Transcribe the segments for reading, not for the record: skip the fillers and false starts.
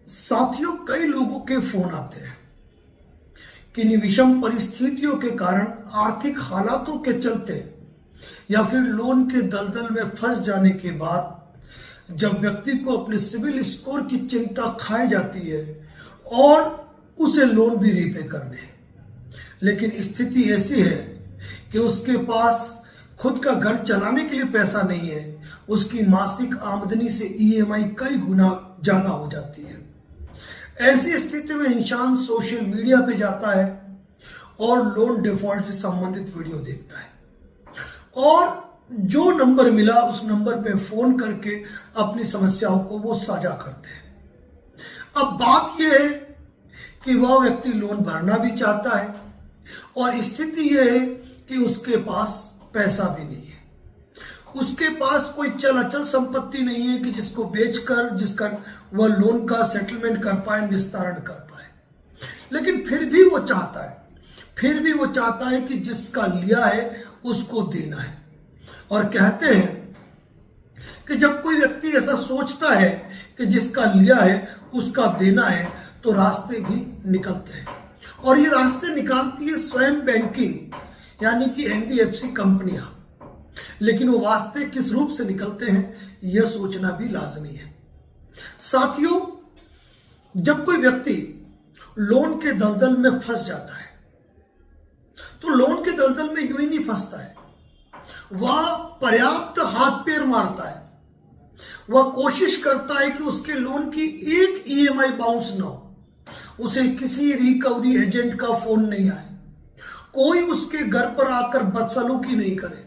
साथियों, कई लोगों के फोन आते हैं कि विषम परिस्थितियों के कारण, आर्थिक हालातों के चलते या फिर लोन के दलदल में फंस जाने के बाद जब व्यक्ति को अपने सिविल स्कोर की चिंता खाई जाती है और उसे लोन भी रीपे करने हैं, लेकिन स्थिति ऐसी है कि उसके पास खुद का घर चलाने के लिए पैसा नहीं है, उसकी मासिक आमदनी से ईएमआई कई गुना ज्यादा हो जाती है। ऐसी स्थिति में इंसान सोशल मीडिया पे जाता है और लोन डिफॉल्ट से संबंधित वीडियो देखता है और जो नंबर मिला उस नंबर पे फोन करके अपनी समस्याओं को वो साझा करते हैं। अब बात यह है कि वह व्यक्ति लोन भरना भी चाहता है और स्थिति यह है कि उसके पास पैसा भी नहीं है, उसके पास कोई चल अचल संपत्ति नहीं है कि जिसको बेचकर जिसका वह लोन का सेटलमेंट कर पाए, निस्तारण कर पाए। लेकिन फिर भी वो चाहता है कि जिसका लिया है उसको देना है। और कहते हैं कि जब कोई व्यक्ति ऐसा सोचता है कि जिसका लिया है उसका देना है तो रास्ते भी निकलते हैं, और ये रास्ते निकालती है स्वयं बैंकिंग यानी कि एनबीएफसी कंपनियां। लेकिन वो वास्ते किस रूप से निकलते हैं यह सोचना भी लाजमी है। साथियों, जब कोई व्यक्ति लोन के दलदल में फंस जाता है तो लोन के दलदल में यूं ही नहीं फंसता है, वह पर्याप्त हाथ पैर मारता है, वह कोशिश करता है कि उसके लोन की एक ईएमआई बाउंस ना हो, उसे किसी रिकवरी एजेंट का फोन नहीं आए, कोई उसके घर पर आकर बदसलूकी नहीं करे,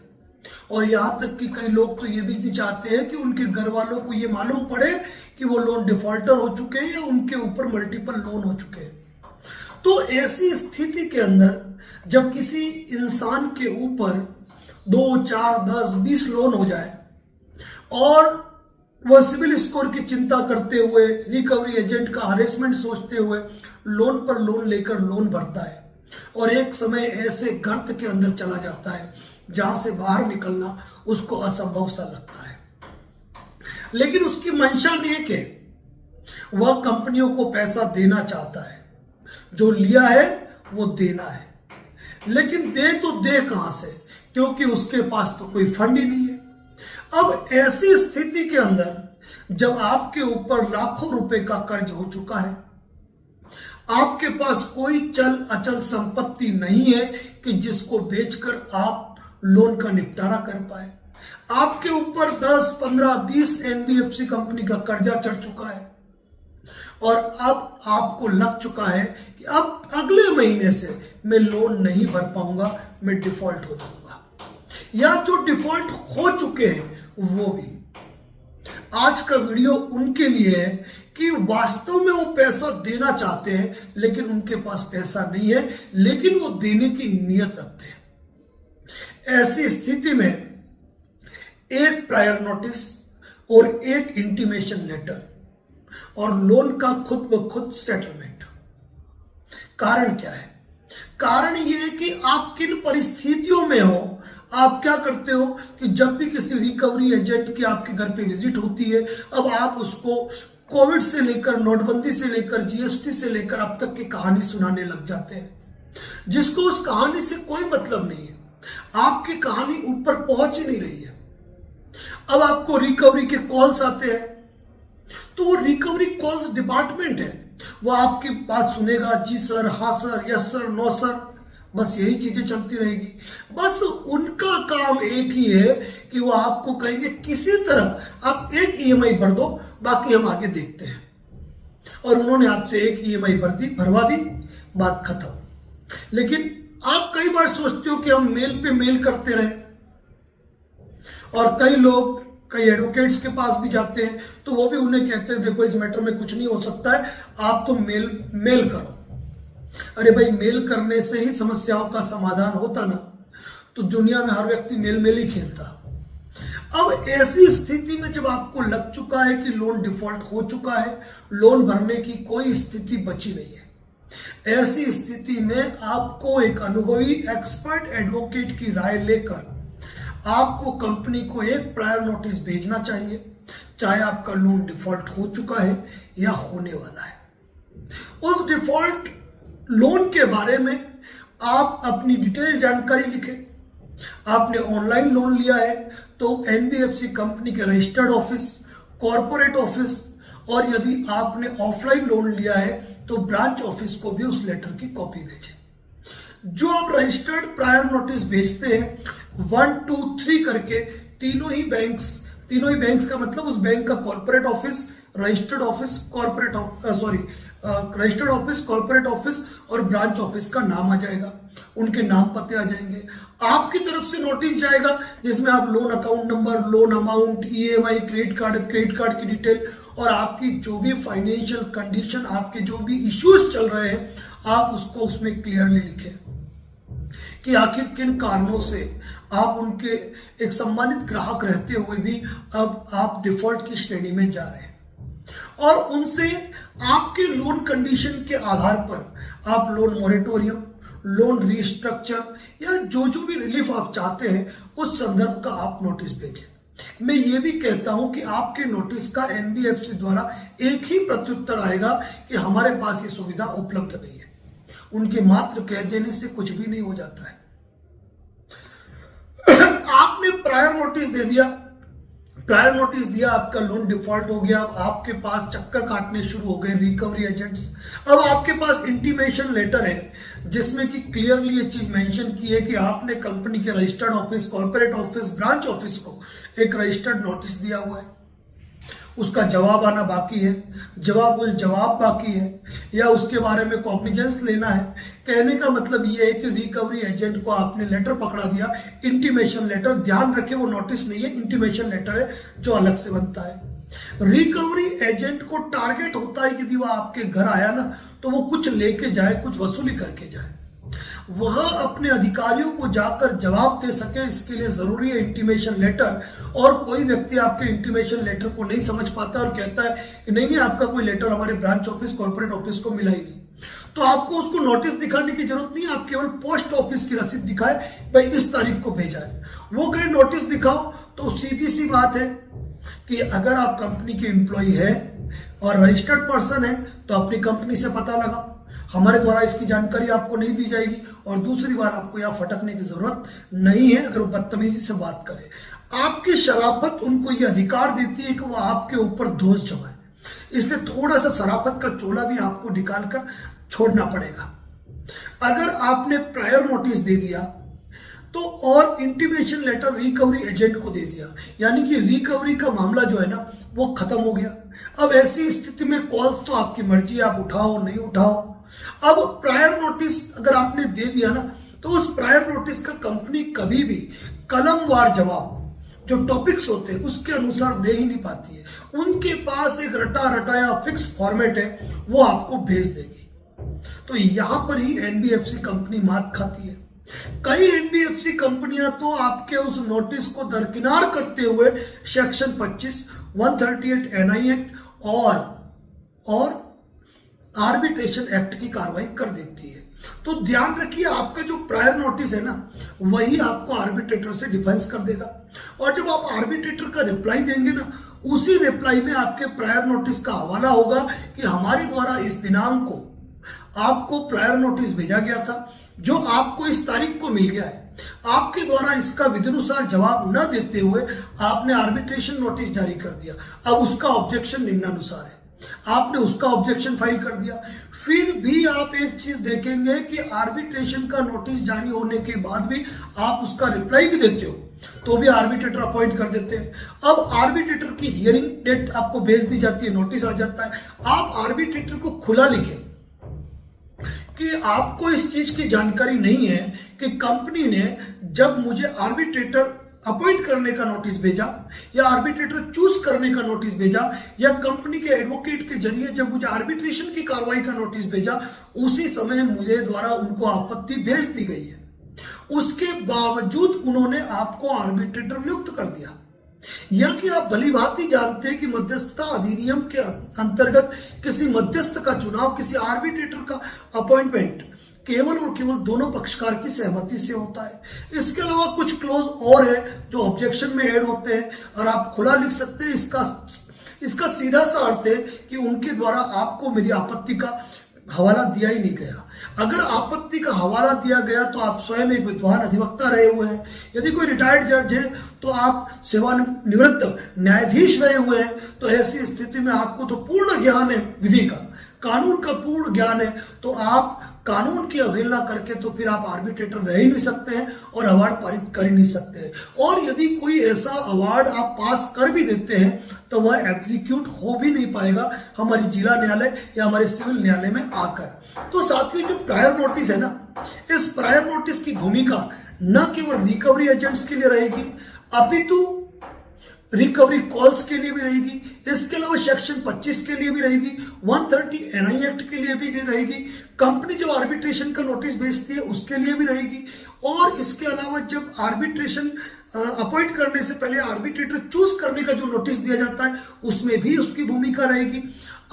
और यहां तक कि कई लोग तो ये भी नहीं चाहते हैं कि उनके घर वालों को ये मालूम पड़े कि वो लोन डिफॉल्टर हो चुके हैं या उनके ऊपर मल्टीपल लोन हो चुके हैं। तो ऐसी स्थिति के अंदर जब किसी इंसान के ऊपर 2, 4, 10, 20 लोन हो जाए और वह सिविल स्कोर की चिंता करते हुए, रिकवरी एजेंट का हरेसमेंट सोचते हुए लोन पर लोन लेकर लोन भरता है और एक समय ऐसे गर्त के अंदर चला जाता है जहां से बाहर निकलना उसको असंभव सा लगता है। लेकिन उसकी मंशा नेक है, वह कंपनियों को पैसा देना चाहता है, जो लिया है वो देना है, लेकिन दे तो दे कहां से, क्योंकि उसके पास तो कोई फंड ही नहीं है। अब ऐसी स्थिति के अंदर जब आपके ऊपर लाखों रुपए का कर्ज हो चुका है, आपके पास कोई चल अचल संपत्ति नहीं है कि जिसको बेचकर आप लोन का निपटारा कर पाए, आपके ऊपर 10, 15, 20 एनबीएफसी कंपनी का कर्जा चढ़ चुका है और अब आपको लग चुका है कि अब अगले महीने से मैं लोन नहीं भर पाऊंगा, मैं डिफॉल्ट हो जाऊंगा, या जो डिफॉल्ट हो चुके हैं वो भी। आज का वीडियो उनके लिए है कि वास्तव में वो पैसा देना चाहते हैं लेकिन उनके पास पैसा नहीं है, लेकिन वो देने की नीयत रखते हैं। ऐसी स्थिति में एक प्रायर नोटिस और एक इंटीमेशन लेटर और लोन का खुद ब खुद सेटलमेंट। कारण क्या है? कारण यह है कि आप किन परिस्थितियों में हो। आप क्या करते हो कि जब भी किसी रिकवरी एजेंट की आपके घर पे विजिट होती है, अब आप उसको कोविड से लेकर, नोटबंदी से लेकर, जीएसटी से लेकर अब तक की कहानी सुनाने लग जाते हैं, जिसको उस कहानी से कोई मतलब नहीं है। आपकी कहानी ऊपर पहुंच ही नहीं रही है। अब आपको रिकवरी के कॉल्स आते हैं, तो वो रिकवरी कॉल्स डिपार्टमेंट है, वो आपकी बात सुनेगा, जी सर, हाँ sir, yes sir, no sir, बस यही चीजें चलती रहेगी। बस उनका काम एक ही है कि वो आपको कहेंगे किसी तरह आप एक ईएमआई भर दो, बाकी हम आगे देखते हैं। और उन्होंने आपसे एक ईएमआई भरवा दी, बात खत्म। लेकिन आप कई बार सोचते हो कि हम मेल पे मेल करते रहे, और कई लोग कई एडवोकेट्स के पास भी जाते हैं तो वो भी उन्हें कहते हैं देखो इस मैटर में कुछ नहीं हो सकता है, आप तो मेल करो। अरे भाई, मेल करने से ही समस्याओं का समाधान होता ना, तो दुनिया में हर व्यक्ति मेल ही खेलता। अब ऐसी स्थिति में जब आपको लग चुका है कि लोन डिफॉल्ट हो चुका है, लोन भरने की कोई स्थिति बची नहीं है, ऐसी स्थिति में आपको एक अनुभवी एक्सपर्ट एडवोकेट की राय लेकर आपको कंपनी को एक प्रायर नोटिस भेजना चाहिए, चाहे आपका लोन डिफॉल्ट हो चुका है या होने वाला है। उस डिफॉल्ट लोन के बारे में आप अपनी डिटेल जानकारी लिखें। आपने ऑनलाइन लोन लिया है तो एनबीएफसी कंपनी के रजिस्टर्ड ऑफिस, कॉर्पोरेट ऑफिस, और यदि आपने ऑफलाइन लोन लिया है तो ब्रांच ऑफिस को भी उस लेटर की कॉपी भेजें। जो आप रजिस्टर्ड प्रायर नोटिस भेजते हैं 1, 2, 3 करके तीनों ही बैंक्स का मतलब उस बैंक का corporate office, registered office, registered office, corporate office और ब्रांच ऑफिस का नाम आ जाएगा, उनके नाम पते आ जाएंगे। आपकी तरफ से नोटिस जाएगा जिसमें आप loan account number, loan amount, EMI, credit card की डिटेल और आपकी जो भी फाइनेंशियल कंडीशन, आपके जो भी इश्यूज चल रहे हैं, आप उसको उसमें क्लियरली लिखें कि आखिर किन कारणों से आप उनके एक सम्मानित ग्राहक रहते हुए भी अब आप डिफॉल्ट की श्रेणी में जा रहे हैं, और उनसे आपके लोन कंडीशन के आधार पर आप लोन मोरेटोरियम, लोन रिस्ट्रक्चर या जो भी रिलीफ आप चाहते हैं उस संदर्भ का आप नोटिस भेजें। मैं ये भी कहता हूं कि आपके नोटिस का एनबीएफसी द्वारा एक ही प्रत्युत्तर आएगा कि हमारे पास ये सुविधा उपलब्ध नहीं है। उनके मात्र कह देने से कुछ भी नहीं हो जाता है। आपने प्रायर नोटिस दिया, आपका लोन डिफॉल्ट हो गया, आपके पास चक्कर काटने शुरू हो गए रिकवरी एजेंट्स। अब आपके पास इंटीमेशन लेटर है जिसमें कि क्लियरली ये चीज मेंशन की है कि आपने कंपनी के registered office, corporate office, branch office को एक रजिस्टर्ड नोटिस दिया हुआ है, उसका जवाब आना बाकी है, जवाब बाकी है, या उसके बारे में कॉग्निजेंस लेना है। कहने का मतलब ये है कि रिकवरी एजेंट को आपने लेटर पकड़ा दिया, इंटीमेशन लेटर, ध्यान रखें वो नोटिस नहीं है, इंटीमेशन लेटर है जो अलग से बनता है। रिकवरी एजेंट को टारगेट होता है कि यदि वह आपके घर आया ना तो वो कुछ लेके जाए, कुछ वसूली करके जाए, वह अपने अधिकारियों को जाकर जवाब दे सके, इसके लिए जरूरी है इंटीमेशन लेटर। और कोई व्यक्ति आपके इंटीमेशन लेटर को नहीं समझ पाता और कहता है कि नहीं आपका कोई लेटर हमारे ब्रांच ऑफिस, कॉर्पोरेट ऑफिस को मिला ही नहीं, तो आपको उसको नोटिस दिखाने की जरूरत नहीं है। आप केवल पोस्ट ऑफिस की रसीद दिखाए, भाई इस तारीख को भेजा है, वो कहीं नोटिस दिखाओ। तो सीधी सी बात है कि अगर आप कंपनी के एम्प्लॉय है और रजिस्टर्ड पर्सन है तो अपनी कंपनी से पता लगा, हमारे द्वारा इसकी जानकारी आपको नहीं दी जाएगी, और दूसरी बार आपको यहां फटकने की जरूरत नहीं है। अगर वो बदतमीजी से बात करे, आपकी शराफत उनको ये अधिकार देती है कि वो आपके ऊपर दोष जमाए, इसलिए थोड़ा सा शराफत का चोला भी आपको निकालकर छोड़ना पड़ेगा। अगर आपने प्रायर नोटिस दे दिया तो और इंटीमेशन लेटर रिकवरी एजेंट को दे दिया, यानी कि रिकवरी का मामला जो है ना वो खत्म हो गया। अब ऐसी स्थिति में कॉल्स तो आपकी मर्जी, आप उठाओ नहीं उठाओ। अब प्रायर नोटिस अगर आपने दे दिया ना तो उस प्रायर नोटिस का कंपनी कभी भी कलमवार जवाब जो टॉपिक्स होते हैं उसके अनुसार दे ही नहीं पाती है। उनके पास एक रटाया फिक्स फॉर्मेट है, वो आपको भेज देगी। तो यहां पर ही एनबीएफसी कंपनी मात खाती है। कई एनबीएफसी कंपनियां तो आपके उस नोटिस को दरकिनार करते हुए सेक्शन 25, 138 एनआई एक्ट और आर्बिट्रेशन एक्ट की कार्रवाई कर देती है। तो ध्यान रखिए, आपका जो प्रायर नोटिस है ना वही आपको आर्बिट्रेटर से डिफेंस कर देगा, और जब आप आर्बिट्रेटर का रिप्लाई देंगे ना उसी रिप्लाई में आपके प्रायर नोटिस का हवाला होगा कि हमारे द्वारा इस दिनांक को आपको प्रायर नोटिस भेजा गया था जो आपको इस तारीख को मिल गया है। आपके द्वारा इसका विधिनुसार जवाब न देते हुए आपने आर्बिट्रेशन नोटिस जारी कर दिया। अब उसका ऑब्जेक्शन निम्नानुसार है, आपने उसका ऑब्जेक्शन फाइल कर दिया। फिर भी आप एक चीज देखेंगे कि आर्बिट्रेशन का नोटिस जारी होने के बाद भी आप उसका रिप्लाई भी देते हो तो भी आर्बिट्रेटर अपॉइंट कर देते हैं। अब आर्बिट्रेटर की हियरिंग डेट आपको भेज दी जाती है, नोटिस आ जाता है। आप आर्बिट्रेटर को खुला लिखें कि आपको इस चीज की जानकारी नहीं है कि कंपनी ने जब मुझे आर्बिट्रेटर अपॉइंट करने का नोटिस भेजा या आर्बिट्रेटर चूज करने का नोटिस भेजा या कंपनी के एडवोकेट के जरिए जब मुझे आर्बिट्रेशन की कार्रवाई का नोटिस भेजा, उसी समय मुझे द्वारा उनको आपत्ति भेज दी गई है। उसके बावजूद उन्होंने आपको आर्बिट्रेटर नियुक्त कर दिया। यह कि आप भली भांति जानते हैं कि मध्यस्थता अधिनियम के अंतर्गत किसी मध्यस्थ का चुनाव, किसी आर्बिट्रेटर का अपॉइंटमेंट केवल और केवल दोनों पक्षकार की सहमति से होता है। इसके अलावा कुछ क्लोज और है जो ऑब्जेक्शन में ऐड होते हैं और आप खुला लिख सकते हैं। इसका इसका सीधा सा अर्थ है कि उनके द्वारा आपको मेरी आपत्ति का हवाला दिया ही नहीं गया। अगर आपत्ति का हवाला दिया गया तो आप स्वयं एक विद्वान अधिवक्ता रहे हुए हैं। यदि कोई रिटायर्ड जज है तो आप सेवानिवृत्त न्यायाधीश रहे हुए हैं। तो ऐसी स्थिति में आपको तो पूर्ण ज्ञान है, विधि का, कानून का पूर्ण ज्ञान है। तो आप कानून की अवहेलना करके तो फिर आप आर्बिट्रेटर रह ही नहीं सकते हैं और अवार्ड पारित कर ही नहीं सकते हैं। और यदि कोई ऐसा अवार्ड आप पास कर भी देते हैं तो वह एग्जीक्यूट हो भी नहीं पाएगा हमारी जिला न्यायालय या हमारे सिविल न्यायालय में आकर। तो साथियों, जो प्रायर नोटिस है ना, इस प्रायर नोटिस की भूमिका न केवल रिकवरी एजेंट्स के लिए रहेगी अपितु रिकवरी कॉल्स के लिए भी रहेगी। इसके अलावा सेक्शन 25 के लिए भी रहेगी, 130 NI एक्ट के लिए भी रहेगी। कंपनी जब आर्बिट्रेशन का नोटिस भेजती है उसके लिए भी रहेगी। और इसके अलावा जब आर्बिट्रेशन अपॉइंट करने से पहले आर्बिट्रेटर चूज करने का जो नोटिस दिया जाता है उसमें भी उसकी भूमिका रहेगी।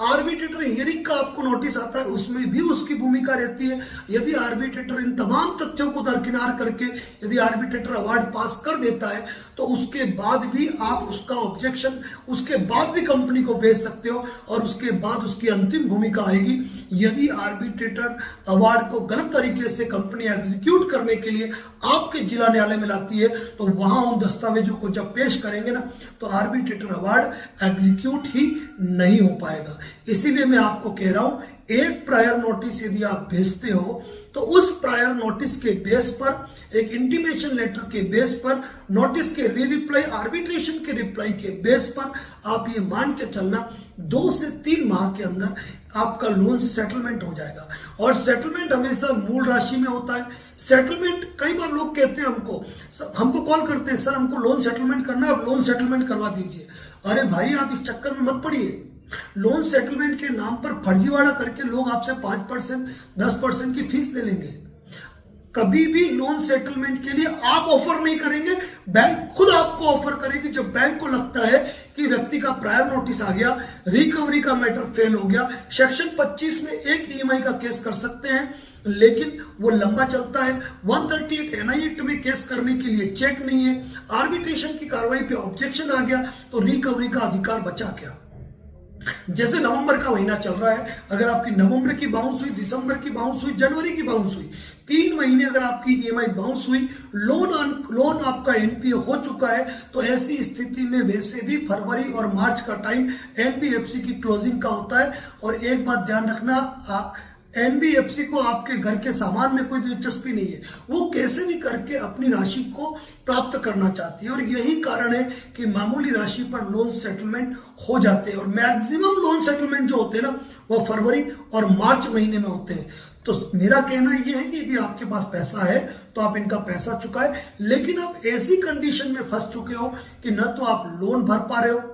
आर्बिट्रेटर हियरिंग का आपको नोटिस आता है उसमें भी उसकी भूमिका रहती है। यदि आर्बिट्रेटर इन तमाम तथ्यों को दरकिनार करके यदि आर्बिट्रेटर अवार्ड पास कर देता है तो उसके बाद भी आप उसका ऑब्जेक्शन उसके बाद भी कंपनी को भेज सकते हो और उसके बाद उसकी अंतिम भूमिका आएगी। यदि आर्बिट्रेटर अवार्ड को गलत तरीके से कंपनी एग्जीक्यूट करने के लिए आपके जिला न्यायालय में लाती है तो वहां उन दस्तावेजों को जब पेश करेंगे ना तो आर्बिट्रेटर अवार्ड एग्जीक्यूट ही नहीं हो पाएगा। इसीलिए मैं आपको कह रहा हूं, एक प्रायर नोटिस यदि आप भेजते हो तो उस प्रायर नोटिस के बेस पर, एक इंटीमेशन लेटर के बेस पर, नोटिस के रिप्लाई, आर्बिट्रेशन के रिप्लाई के बेस पर आप ये मान के चलना 2 से 3 माह के अंदर आपका लोन सेटलमेंट हो जाएगा। और सेटलमेंट हमेशा मूल राशि में होता है। सेटलमेंट, कई बार लोग कहते हैं हमको कॉल करते हैं, सर हमको लोन सेटलमेंट करना है, आप लोन सेटलमेंट करवा दीजिए। अरे भाई, आप इस चक्कर में मत पड़िए। लोन सेटलमेंट के नाम पर फर्जीवाड़ा करके लोग आपसे 5%, 10% की फीस ले लेंगे। कभी भी लोन सेटलमेंट के लिए आप ऑफर नहीं करेंगे, बैंक खुद आपको ऑफर करेगी। जब बैंक को लगता है कि व्यक्ति का प्रायर नोटिस आ गया, रिकवरी का मैटर फेल हो गया, सेक्शन 25 में एक EMI का केस कर सकते हैं लेकिन वो लंबा चलता है, 138 NI एक्ट में केस करने के लिए चेक नहीं है, आर्बिट्रेशन की कार्रवाई पे ऑब्जेक्शन आ गया तो रिकवरी का अधिकार बचा क्या। जैसे नवंबर का महीना चल रहा है, अगर आपकी नवंबर की बाउंस हुई, दिसंबर की बाउंस हुई, जनवरी की बाउंस हुई, 3 महीने अगर आपकी EMI बाउंस हुई, लोन आपका NPA हो चुका है, तो ऐसी स्थिति में वैसे भी फरवरी और मार्च का टाइम NBFC की क्लोजिंग का होता है। और एक बात ध्यान रखना, NBFC को आपके घर के सामान में कोई दिलचस्पी नहीं है, वो कैसे भी करके अपनी राशि को प्राप्त करना चाहती है। और यही कारण है कि मामूली राशि पर लोन सेटलमेंट हो जाते हैं। और मैक्सिमम लोन सेटलमेंट जो होते हैं ना वो फरवरी और मार्च महीने में होते हैं। तो मेरा कहना यह है कि यदि आपके पास पैसा है तो आप इनका पैसा चुकाएं, लेकिन आप ऐसी कंडीशन में फंस चुके हो कि न तो आप लोन भर पा रहे हो,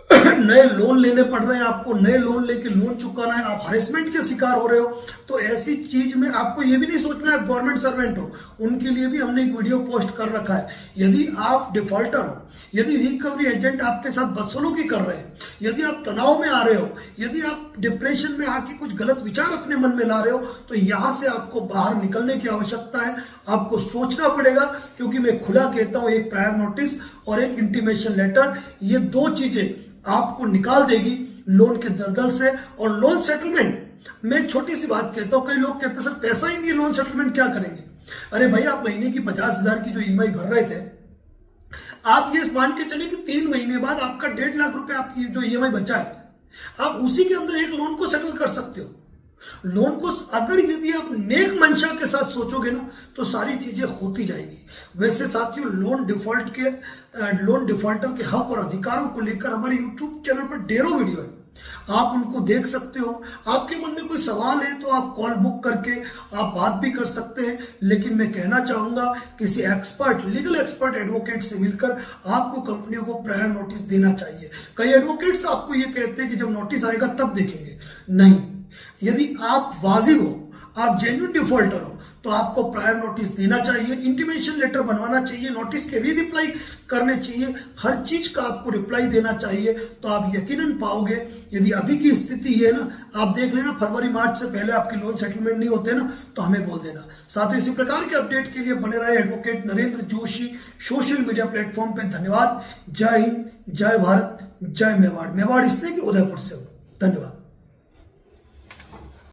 नए लोन लेने पड़ रहे हैं आपको, नए लोन लेके लोन चुकाना है, आप हरेसमेंट के शिकार हो रहे हो। तो ऐसी चीज में आपको ये भी नहीं सोचना है गवर्नमेंट सर्वेंट हो, उनके लिए भी हमने एक वीडियो पोस्ट कर रखा है। यदि आप डिफॉल्टर हो, यदि रिकवरी एजेंट आपके साथ बदसलूकी कर रहे हैं, यदि आप तनाव में आ रहे हो, यदि आप डिप्रेशन में आके कुछ गलत विचार अपने मन में ला रहे हो, तो यहां से आपको बाहर निकलने की आवश्यकता है। आपको सोचना पड़ेगा, क्योंकि मैं खुला कहता हूं, एक प्रायर नोटिस और एक इंटीमेशन लेटर, ये 2 चीजें आपको निकाल देगी लोन के दलदल से। और लोन सेटलमेंट, मैं एक छोटी सी बात कहता हूं, कई लोग कहते हैं सर पैसा ही नहीं, लोन सेटलमेंट क्या करेंगे। अरे भाई, आप महीने की 50,000 की जो EMI भर रहे थे, आप ये मान के चले कि 3 महीने बाद आपका 1.5 लाख रुपए आपकी जो EMI बचा है, आप उसी के अंदर एक लोन को सेटल कर सकते हो। लोन को अगर यदि आप नेक मंशा के साथ सोचोगे ना तो सारी चीजें होती जाएगी। वैसे साथियों, लोन डिफॉल्टर के हक और अधिकारों को लेकर हमारे YouTube चैनल पर ढेरों वीडियो है, आप उनको देख सकते हो। आपके मन में कोई सवाल है तो आप कॉल बुक करके आप बात भी कर सकते हैं। लेकिन मैं कहना चाहूंगा, किसी एक्सपर्ट, लीगल एक्सपर्ट एडवोकेट से मिलकर आपको कंपनियों को प्रायर नोटिस देना चाहिए। कई एडवोकेट्स आपको ये कहते हैं कि जब नोटिस आएगा तब देखेंगे, नहीं। यदि आप वाजिब हो, आप जेन्युइन डिफॉल्टर हो, तो आपको प्रायर नोटिस देना चाहिए, इंटीमेशन लेटर बनवाना चाहिए, नोटिस के रिप्लाई करने चाहिए, हर चीज का आपको रिप्लाई देना चाहिए। तो आप यकीनन पाओगे। यदि अभी की स्थिति है ना, आप देख लेना, फरवरी मार्च से पहले आपके लोन सेटलमेंट नहीं होते ना, तो हमें बोल देना। साथ ही इसी प्रकार के अपडेट के लिए बने रहे advocate Narendra Joshi social media platform पे। धन्यवाद। जय हिंद, जय भारत, जय मेवाड़। मेवाड़ इसलिए कि उदयपुर से हो। धन्यवाद।